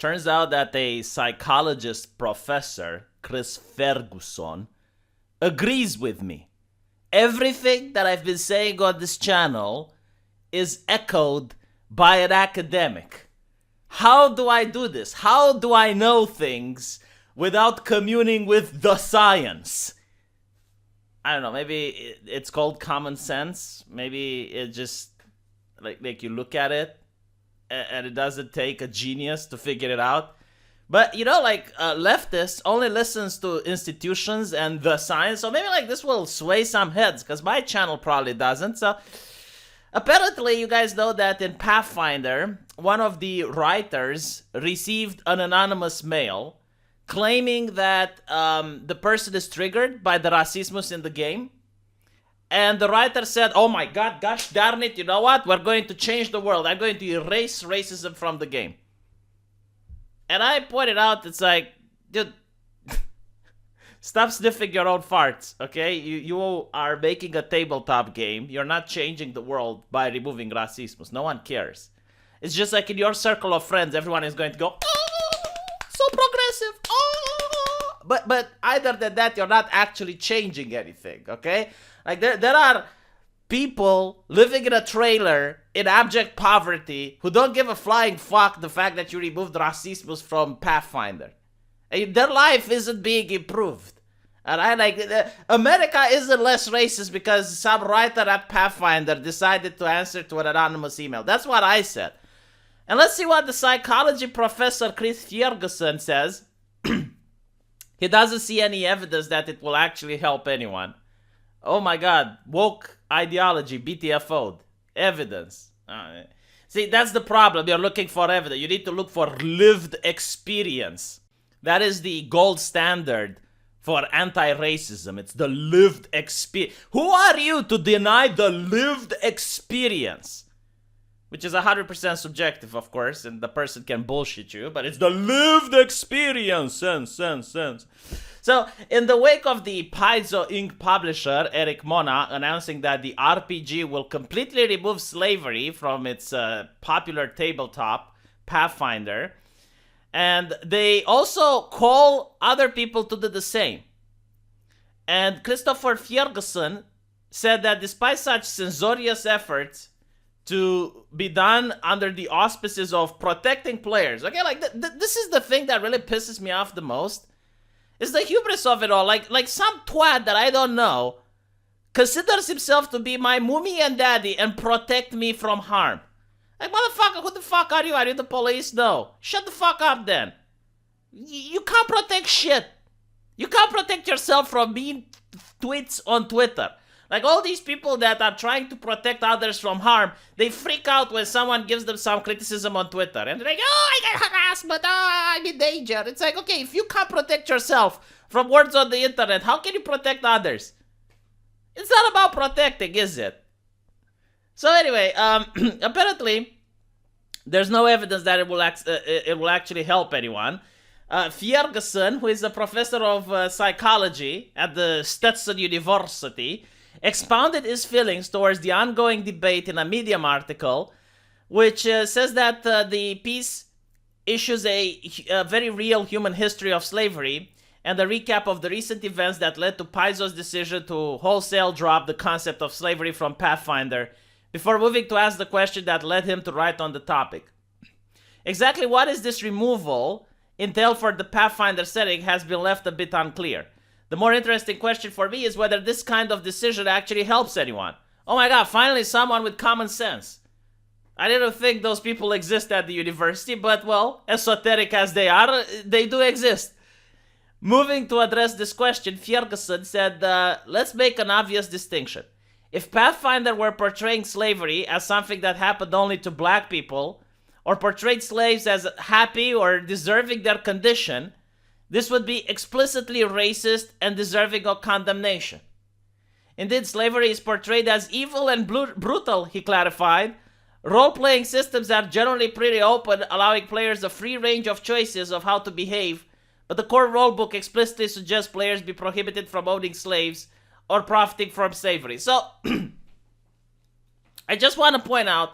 Turns out that a psychologist professor, Chris Ferguson, agrees with me. Everything that I've been saying on this channel is echoed by an academic. How do I do this? How do I know things without communing with the science? I don't know, maybe it's called common sense. Maybe it just, like you look at it and it doesn't take a genius to figure it out. But, leftists only listens to institutions and the science, so maybe, this will sway some heads, because my channel probably doesn't. So, apparently, you guys know that in Pathfinder, one of the writers received an anonymous mail claiming that the person is triggered by the racismus in the game. And the writer said, oh my god, gosh darn it, you know what? We're going to change the world. I'm going to erase racism from the game. And I pointed out, it's like, dude, stop sniffing your own farts, okay? You are making a tabletop game. You're not changing the world by removing racism. No one cares. It's just like in your circle of friends, everyone is going to go, oh, so progressive, oh. But either than that, you're not actually changing anything, okay? Like, there are people living in a trailer in abject poverty who don't give a flying fuck the fact that you removed racism from Pathfinder. And their life isn't being improved. And America isn't less racist because some writer at Pathfinder decided to answer to an anonymous email. That's what I said. And let's see what the psychology professor Chris Ferguson says. He doesn't see any evidence that it will actually help anyone. Oh my god, woke ideology, BTFO'd. Evidence. See, that's the problem. You're looking for evidence. You need to look for lived experience. That is the gold standard for anti-racism. It's the lived experience. Who are you to deny the lived experience? Which is 100% subjective, of course, and the person can bullshit you, but it's the lived experience. Sense. So, in the wake of the Paizo Inc. publisher, Eric Mona, announcing that the RPG will completely remove slavery from its popular tabletop, Pathfinder, and they also call other people to do the same. And Christopher Ferguson said that despite such censorious efforts to be done under the auspices of protecting players, okay, this is the thing that really pisses me off the most. It's the hubris of it all. Like some twat that I don't know considers himself to be my mummy and daddy and protect me from harm. Like, motherfucker, who the fuck are you? Are you the police? No. Shut the fuck up then. You can't protect shit. You can't protect yourself from mean tweets on Twitter. Like, all these people that are trying to protect others from harm, they freak out when someone gives them some criticism on Twitter. And they're like, oh, I got harassment, oh, I'm in danger. It's like, okay, if you can't protect yourself from words on the internet, how can you protect others? It's not about protecting, is it? So anyway, apparently, there's no evidence that it will actually help anyone. Ferguson, who is a professor of psychology at the Stetson University, expounded his feelings towards the ongoing debate in a Medium article, which says that the piece issues a very real human history of slavery and a recap of the recent events that led to Paizo's decision to wholesale drop the concept of slavery from Pathfinder, before moving to ask the question that led him to write on the topic. Exactly what is this removal entail for the Pathfinder setting has been left a bit unclear. The more interesting question for me is whether this kind of decision actually helps anyone. Oh my god, finally someone with common sense. I didn't think those people exist at the university, but well, esoteric as they are, they do exist. Moving to address this question, Ferguson said, let's make an obvious distinction. If Pathfinder were portraying slavery as something that happened only to black people, or portrayed slaves as happy or deserving their condition, this would be explicitly racist and deserving of condemnation. Indeed, slavery is portrayed as evil and brutal, he clarified. Role-playing systems are generally pretty open, allowing players a free range of choices of how to behave, but the core rulebook explicitly suggests players be prohibited from owning slaves or profiting from slavery. So, I just want to point out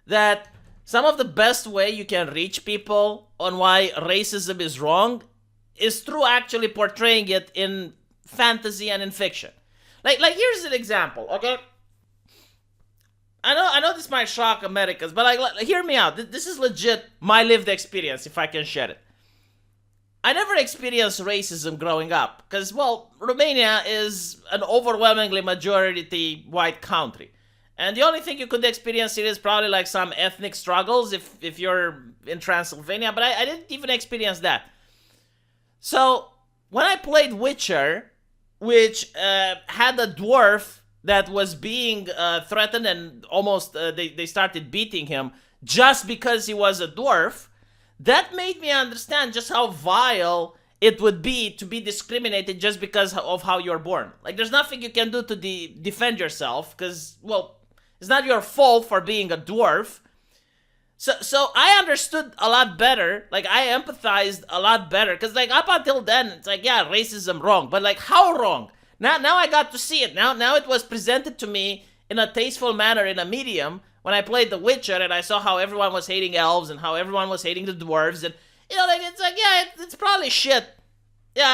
that some of the best way you can reach people on why racism is wrong is through actually portraying it in fantasy and in fiction. Like here's an example, okay? I know this might shock Americans, but hear me out. This is legit my lived experience, if I can share it. I never experienced racism growing up because, well, Romania is an overwhelmingly majority white country. And the only thing you could experience here is probably like some ethnic struggles if you're in Transylvania, but I didn't even experience that. So when I played Witcher, which had a dwarf that was being threatened and almost they started beating him just because he was a dwarf, that made me understand just how vile it would be to be discriminated just because of how you're born. Like, there's nothing you can do to defend yourself because, well, it's not your fault for being a dwarf. So I understood a lot better. Like, I empathized a lot better because, like, up until then, it's like, yeah, racism wrong. But, like, how wrong? Now I got to see it. Now it was presented to me in a tasteful manner in a medium when I played The Witcher and I saw how everyone was hating elves and how everyone was hating the dwarves. And, you know, like, it's like, yeah, it's probably shit. Yeah,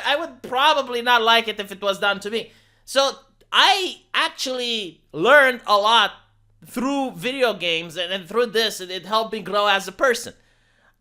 I would probably not like it if it was done to me. So I actually learned a lot through video games and through this, and it helped me grow as a person.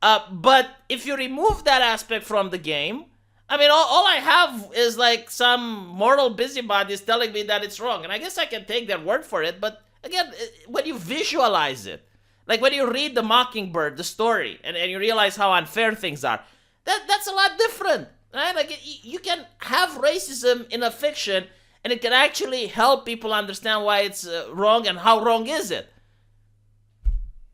But if you remove that aspect from the game, I mean, all I have is like some mortal busybodies telling me that it's wrong. And I guess I can take their word for it. But again, when you visualize it, like when you read The Mockingbird, the story, and you realize how unfair things are, that's a lot different, right? Like, you can have racism in a fiction, and it can actually help people understand why it's wrong and how wrong is it.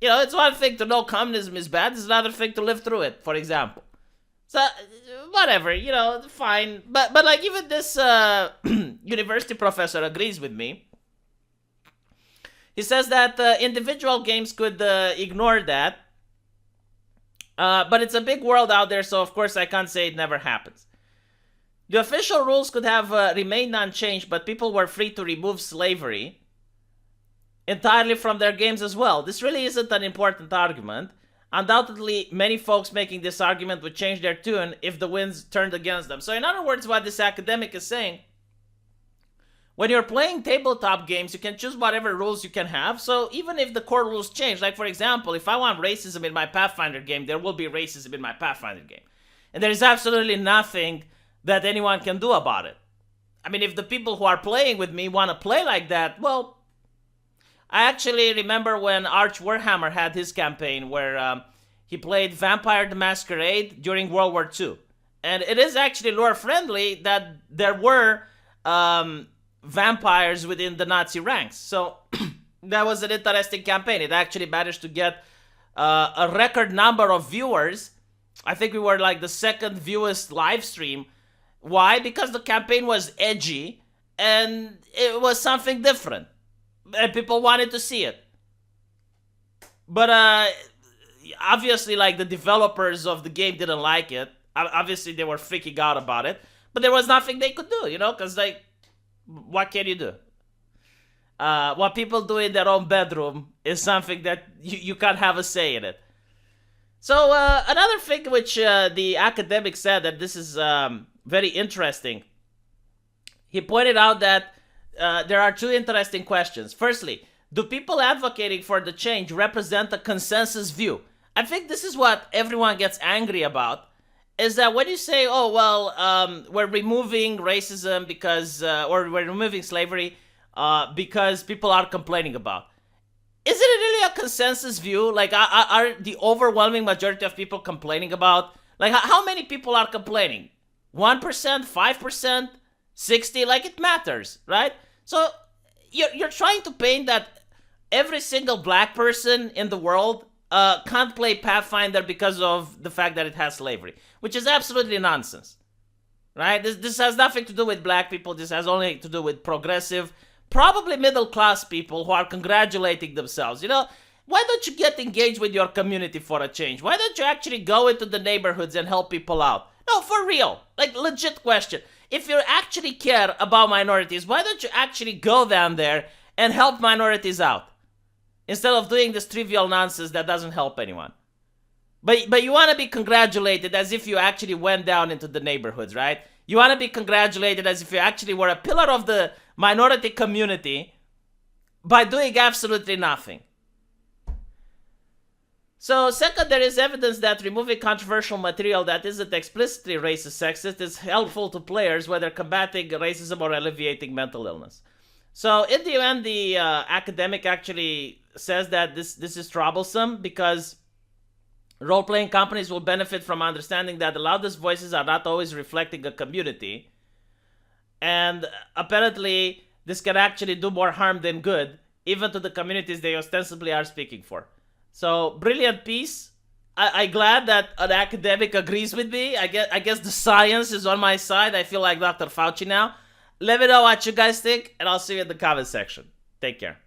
You know, it's one thing to know communism is bad. It's another thing to live through it, for example. So, whatever, you know, fine. But like, even this university professor agrees with me. He says that individual games could ignore that. But it's a big world out there, so of course I can't say it never happens. The official rules could have remained unchanged, but people were free to remove slavery entirely from their games as well. This really isn't an important argument. Undoubtedly, many folks making this argument would change their tune if the winds turned against them. So in other words, what this academic is saying, when you're playing tabletop games, you can choose whatever rules you can have. So even if the core rules change, like for example, if I want racism in my Pathfinder game, there will be racism in my Pathfinder game. And there is absolutely nothing that anyone can do about it. I mean, if the people who are playing with me want to play like that, well, I actually remember when Arch Warhammer had his campaign where he played Vampire the Masquerade during World War II. And it is actually lore-friendly that there were vampires within the Nazi ranks. So that was an interesting campaign. It actually managed to get a record number of viewers. I think we were like the second viewest live stream. Why? Because the campaign was edgy and it was something different. And people wanted to see it. But obviously, like, the developers of the game didn't like it. Obviously, they were freaking out about it. But there was nothing they could do, you know? Because, like, what can you do? What people do in their own bedroom is something that you can't have a say in it. So, another thing which the academic said that this is very interesting. He pointed out that there are two interesting questions. Firstly, do people advocating for the change represent a consensus view? I think this is what everyone gets angry about, is that when you say, oh, well, we're removing racism because, or we're removing slavery because people are complaining about. Isn't it really a consensus view? Like, are the overwhelming majority of people complaining about? Like, how many people are complaining? 1%, 5%, 60%? Like, it matters, right? So you're trying to paint that every single black person in the world can't play Pathfinder because of the fact that it has slavery, which is absolutely nonsense, right? This has nothing to do with black people. This has only to do with progressive, probably middle-class people who are congratulating themselves. You know, why don't you get engaged with your community for a change? Why don't you actually go into the neighborhoods and help people out? No, for real. Like, legit question. If you actually care about minorities, why don't you actually go down there and help minorities out? instead of doing this trivial nonsense that doesn't help anyone. But you want to be congratulated as if you actually went down into the neighborhoods, right? You want to be congratulated as if you actually were a pillar of the minority community by doing absolutely nothing. So second, there is evidence that removing controversial material that isn't explicitly racist, sexist is helpful to players, whether combating racism or alleviating mental illness. So in the end, the academic actually says that this is troublesome because role-playing companies will benefit from understanding that the loudest voices are not always reflecting a community. And apparently, this can actually do more harm than good, even to the communities they ostensibly are speaking for. So, brilliant piece. I'm glad that an academic agrees with me. I guess the science is on my side. I feel like Dr. Fauci now. Let me know what you guys think, and I'll see you in the comment section. Take care.